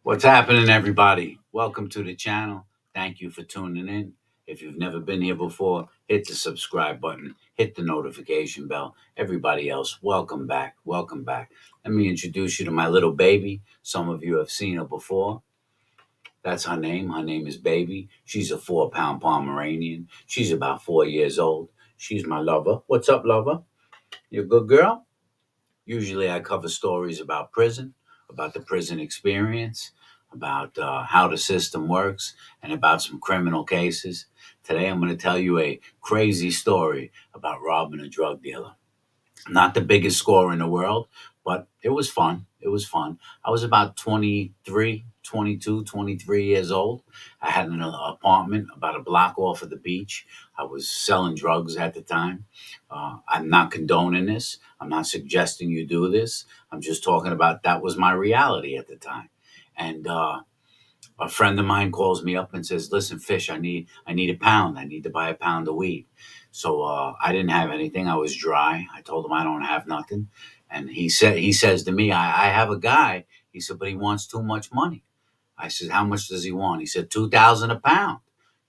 What's happening, everybody? Welcome to the channel. Thank you for tuning in. If you've never been here before, hit the subscribe button, hit the notification bell. Everybody else, welcome back. Welcome back. Let me introduce you to my little baby. Some of you have seen her before. That's her name. Her name is Baby. She's a 4 pound Pomeranian. She's about 4 years old. She's my lover. What's up, lover? You a good girl? Usually, I cover stories about prison, about the prison experience, about how the system works, and about some criminal cases. Today, I'm going to tell you a crazy story about robbing a drug dealer. Not the biggest score in the world, but it was fun. It was fun. I was about 23, 22, 23 years old. I had an apartment about a block off of the beach. I was selling drugs at the time. I'm not condoning this. I'm not suggesting you do this. I'm just talking about that was my reality at the time. And a friend of mine calls me up and says, "Listen, Fish, I need a pound. I need to buy a pound of weed." So I didn't have anything. I was dry. I told him I don't have nothing, and he says to me, "I have a guy." He said, "But he wants too much money." I said, "How much does he want?" He said, 2,000 a pound.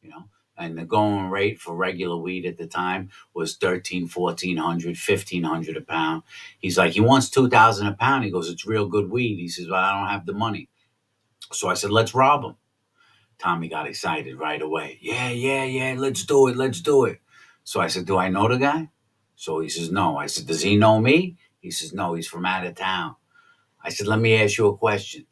You know. And the going rate for regular weed at the time was 13, 1,400, 1,500 a pound. He's like, he wants 2,000 a pound. He goes, "It's real good weed." He says, "But I don't have the money." So I said, "Let's rob him." Tommy got excited right away. "Yeah, yeah, yeah, let's do it, let's do it." So I said, "Do I know the guy?" So he says, "No." I said, "Does he know me?" He says, "No, he's from out of town." I said, "Let me ask you a question."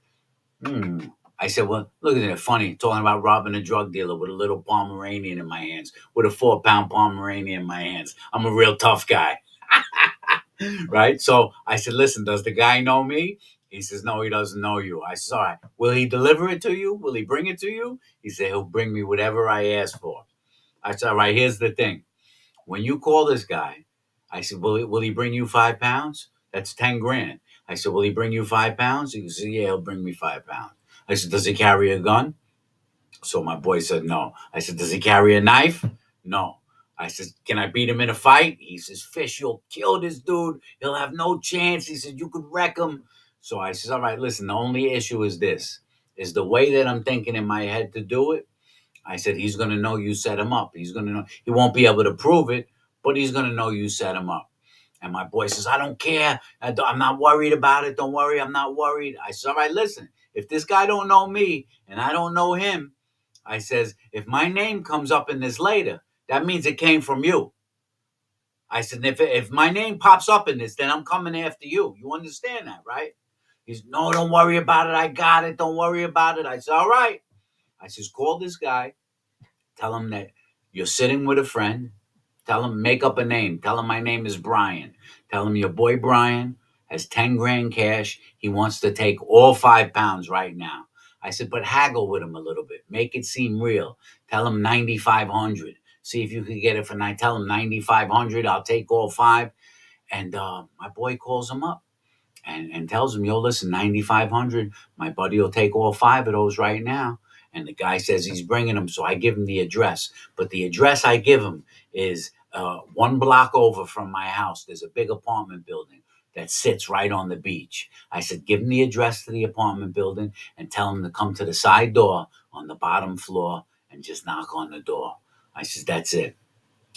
Hmm. I said, "Well, look at it, funny, talking about robbing a drug dealer with a little Pomeranian in my hands, with a 4 pound Pomeranian in my hands. I'm a real tough guy." Right? So I said, "Listen, does the guy know me?" He says, "No, he doesn't know you." I said, "All right, will he deliver it to you? Will he bring it to you?" He said, "He'll bring me whatever I ask for." I said, "All right, here's the thing. When you call this guy," I said, will he bring you 5 pounds? That's 10 grand. I said, "Will he bring you 5 pounds?" He said, "Yeah, he'll bring me 5 pounds." I said, "Does he carry a gun?" So my boy said, "No." I said, "Does he carry a knife?" "No." I said, "Can I beat him in a fight?" He says, "Fish, you'll kill this dude. He'll have no chance." He said, "You could wreck him." So I said, "All right, listen, the only issue is this, is the way that I'm thinking in my head to do it." I said, "He's going to know you set him up. He's going to know, he won't be able to prove it, but he's going to know you set him up." And my boy says, "I don't care. I'm not worried about it. Don't worry. I'm not worried." I said, "All right, listen, if this guy don't know me and I don't know him," I says, "if my name comes up in this later, that means it came from you." I said, if my name pops up in this, then I'm coming after you. You understand that, right?" He's, "No, don't worry about it. I got it. Don't worry about it." I said, "All right." I says, "Call this guy. Tell him that you're sitting with a friend. Tell him, make up a name. Tell him my name is Brian. Tell him your boy Brian has 10 grand cash. He wants to take all 5 pounds right now." I said, "But haggle with him a little bit. Make it seem real. Tell him 9,500. See if you can get it for nine. Tell him 9,500. I'll take all five." And my boy calls him up and tells him, "Yo, listen, 9,500. My buddy will take all five of those right now." And the guy says he's bringing them. So I give him the address. But the address I give him is 1 block over from my house. There's a big apartment building that sits right on the beach. I said, "Give him the address to the apartment building and tell him to come to the side door on the bottom floor and just knock on the door." I says, "That's it."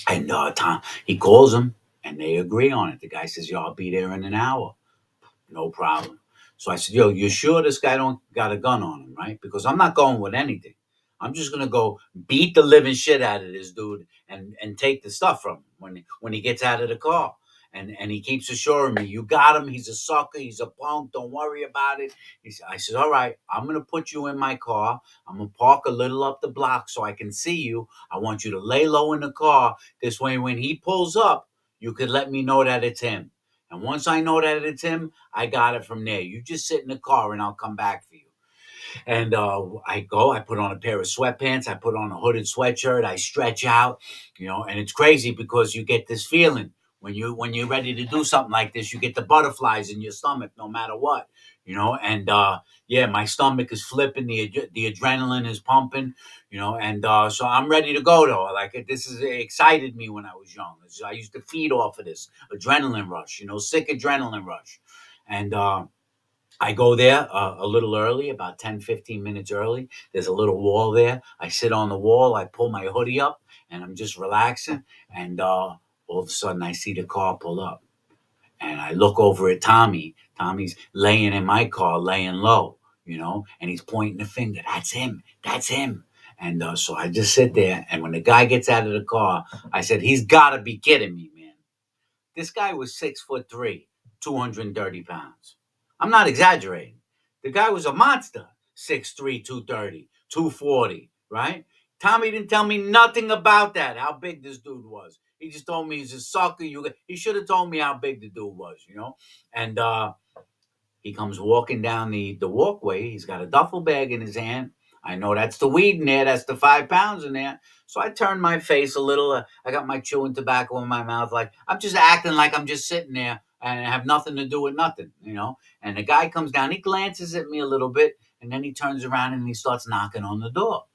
And Tom, he calls him and they agree on it. The guy says, "Yo, I'll be there in an hour." No problem. So I said, "Yo, you sure this guy don't got a gun on him, right? Because I'm not going with anything. I'm just gonna go beat the living shit out of this dude and take the stuff from him when he gets out of the car." And he keeps assuring me, "You got him. He's a sucker. He's a punk. Don't worry about it." I said, "All right, I'm gonna put you in my car. I'm gonna park a little up the block so I can see you. I want you to lay low in the car. This way, when he pulls up, you could let me know that it's him. And once I know that it's him, I got it from there. You just sit in the car and I'll come back for you." And I go, I put on a pair of sweatpants, I put on a hooded sweatshirt, I stretch out, and it's crazy because you get this feeling when you're ready to do something like this, you get the butterflies in your stomach no matter what, and yeah, my stomach is flipping, the adrenaline is pumping, and so I'm ready to go though. Like this is it excited me when I was young. I used to feed off of this adrenaline rush, sick adrenaline rush. And I go there a little early, about 10, 15 minutes early. There's a little wall there. I sit on the wall. I pull my hoodie up and I'm just relaxing. And all of a sudden, I see the car pull up. And I look over at Tommy. Tommy's laying in my car, laying low, and he's pointing the finger. That's him. That's him. And so I just sit there. And when the guy gets out of the car, I said, he's got to be kidding me, man. This guy was 6'3", 230 pounds. I'm not exaggerating. The guy was a monster. 6'3", 230, 240, right? Tommy didn't tell me nothing about that, how big this dude was. He just told me he's a sucker. He should have told me how big the dude was. And he comes walking down the walkway. He's got a duffel bag in his hand. I know that's the weed in there. That's the 5 pounds in there. So I turn my face a little. I got my chewing tobacco in my mouth. Like I'm just acting like I'm just sitting there and have nothing to do with nothing. And the guy comes down. He glances at me a little bit. And then he turns around and he starts knocking on the door.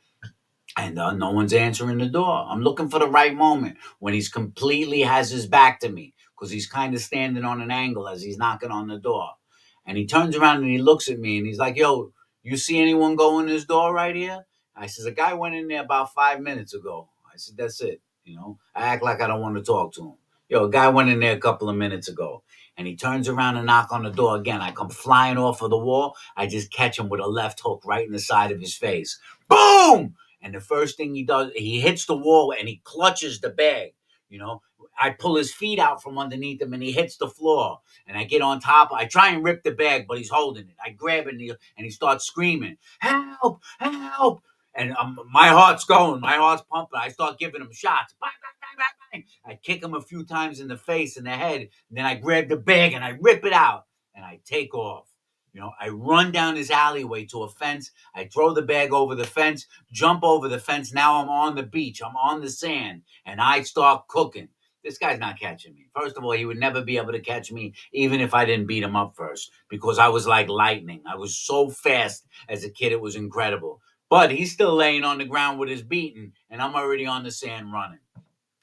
And no one's answering the door. I'm looking for the right moment when he's completely has his back to me because he's kind of standing on an angle as he's knocking on the door. And he turns around and he looks at me and he's like, "Yo, you see anyone go in this door right here?" I says, "A guy went in there about 5 minutes ago." I said, "That's it." I act like I don't want to talk to him. "Yo, a guy went in there a couple of minutes ago." And he turns around and knock on the door again. I come flying off of the wall. I just catch him with a left hook right in the side of his face. Boom! And the first thing he does, he hits the wall and he clutches the bag. You know, I pull his feet out from underneath him and he hits the floor. And I get on top. I try and rip the bag, but he's holding it. I grab it and he starts screaming, "Help! Help!" And my heart's going, my heart's pumping. I start giving him shots. Bang, bang, bang, bang, bang. I kick him a few times in the face and the head. And then I grab the bag and I rip it out and I take off. I run down this alleyway to a fence. I throw the bag over the fence, jump over the fence. Now I'm on the beach. I'm on the sand, and I start cooking. This guy's not catching me. First of all, he would never be able to catch me, even if I didn't beat him up first, because I was like lightning. I was so fast as a kid, it was incredible. But he's still laying on the ground with his beating, and I'm already on the sand running.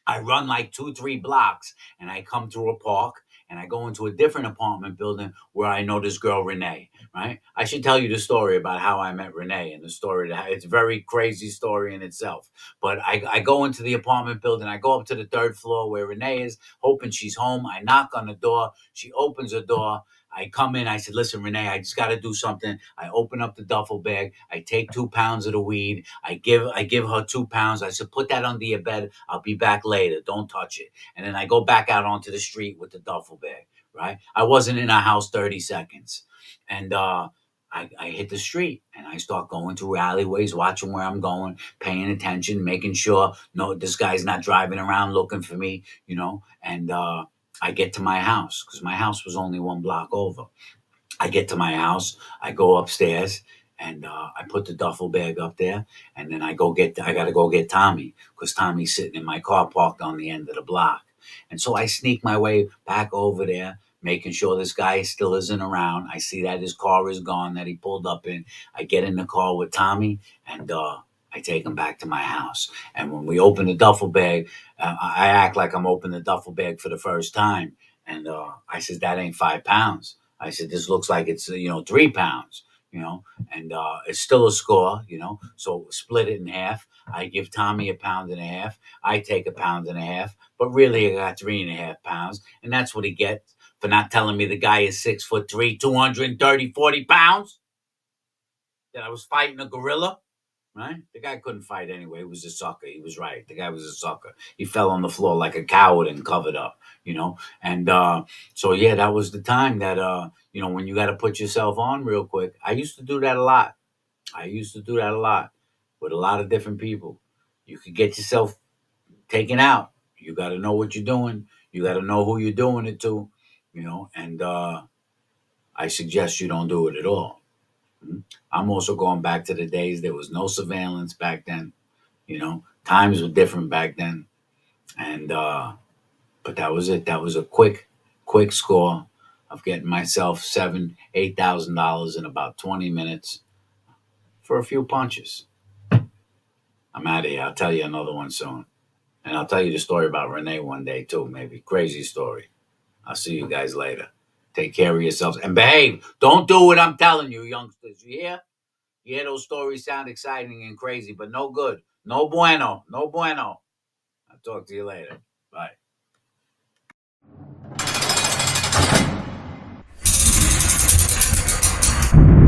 I run like 2, 3 blocks and I come through a park and I go into a different apartment building where I know this girl, Renee, right? I should tell you the story about how I met Renee and the story that it's a very crazy story in itself. But I go into the apartment building. I go up to the third floor where Renee is, hoping she's home. I knock on the door. She opens the door. I come in. I said, "Listen, Renee, I just got to do something." I open up the duffel bag. I take 2 pounds of the weed. I give her 2 pounds. I said, "Put that under your bed. I'll be back later. Don't touch it." And then I go back out onto the street with the duffel bag. Right? I wasn't in a house 30 seconds, and I hit the street and I start going through alleyways, watching where I'm going, paying attention, making sure no, this guy's not driving around looking for me. And I get to my house because my house was only 1 block over. I get to my house, I go upstairs, and I put the duffel bag up there, and then I got to go get Tommy because Tommy's sitting in my car parked on the end of the block. And so I sneak my way back over there, making sure this guy still isn't around. I see that his car is gone that he pulled up in. I get in the car with Tommy, and I take him back to my house. And when we open the duffel bag, I act like I'm opening the duffel bag for the first time. And I says, "That ain't 5 pounds." I said, "This looks like it's 3 pounds, and it's still a score. So split it in half. I give Tommy a pound and a half. I take a pound and a half, but really I got 3.5 pounds, and that's what he gets for not telling me the guy is 6'3", 230, 40 pounds. That I was fighting a gorilla." Right? The guy couldn't fight anyway. He was a sucker. He was right. The guy was a sucker. He fell on the floor like a coward and covered up. And so yeah, that was the time that when you got to put yourself on real quick. I used to do that a lot. I used to do that a lot with a lot of different people. You could get yourself taken out. You got to know what you're doing. You got to know who you're doing it to. And I suggest you don't do it at all. Mhm. I'm also going back to the days there was no surveillance back then. Times were different back then, and but that was it. That was a quick score of getting myself $7,000, $8,000 in about 20 minutes for a few punches. I'm out of here. I'll tell you another one soon, and I'll tell you the story about Renee one day too. Maybe crazy story. I'll see you guys later. Take care of yourselves and behave. Don't do what I'm telling you, youngsters. You hear? You hear those stories sound exciting and crazy, but no good. No bueno. No bueno. I'll talk to you later. Bye.